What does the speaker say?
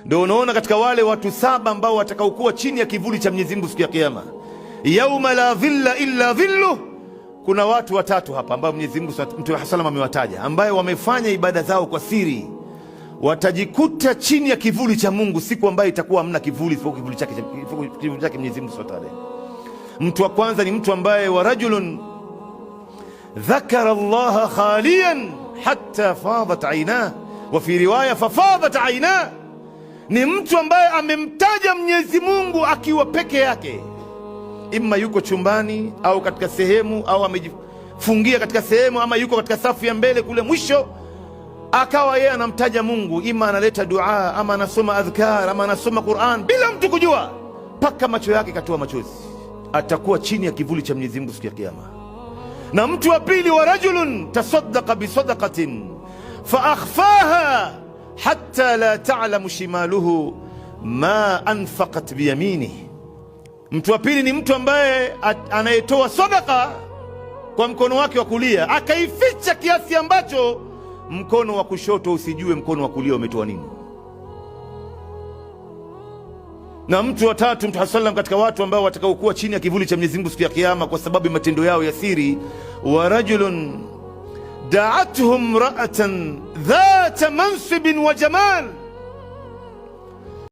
Ndio unaona katika wale watu 7 ambao watakaokuwa chini ya kivuli cha Mwenyezi Mungu siku ya Kiyama, yauma la dhilla illa dhilluh, kuna watu 3 hapa ambao Mwenyezi Mungu Mtume sallam amewataja, ambaye wamefanya ibada zao kwa siri, watajikuta chini ya kivuli cha Mungu siku ambayo itakuwa hamna kivuli isipokuwa kivuli chake Mwenyezi Mungu Subhanahu wa Ta'ala. Mtu wa kwanza ni mtu ambaye wa rajulun dhakara Allah khaliyan hatta fadat aina, wa fi riwaya fafadat aina. Ni mtu ambaye amemtaja Mwenyezi Mungu akiwa peke yake, imma yuko chumbani au katika sehemu, au amejifungia katika sehemu, ama yuko katika safu ya mbele kule mwisho, akawa yeye anamtaja Mungu, ima analeta dua, ama anasoma adhkar, ama anasoma Qur'an bila mtu kujua, paka macho yake katoa machozi, atakuwa chini ya kivuli cha Mwenyezi Mungu siku ya Kiyama. Na mtu wa pili, wa rajulun tasaddaqa bi sadaqatin fa akhfaha hatta la ta'lamu shimaluhu ma anfaqat bi yaminihi. Mtu wa pili ni mtu ambaye anayetoa sadaqa kwa mkono wake wa kulia, akaificha kiasi ambacho mkono wa kushoto usijue mkono wa kulia umetoa nini. Na mtu wa tatu, Mtume sallam, katika watu ambao watakaokuwa chini ya kivuli cha Mwenyezi Mungu siku ya Kiyama kwa sababu ya matendo yao ya siri, wa rajulun da'atuhum ra'atan dhata mansibin wa jamal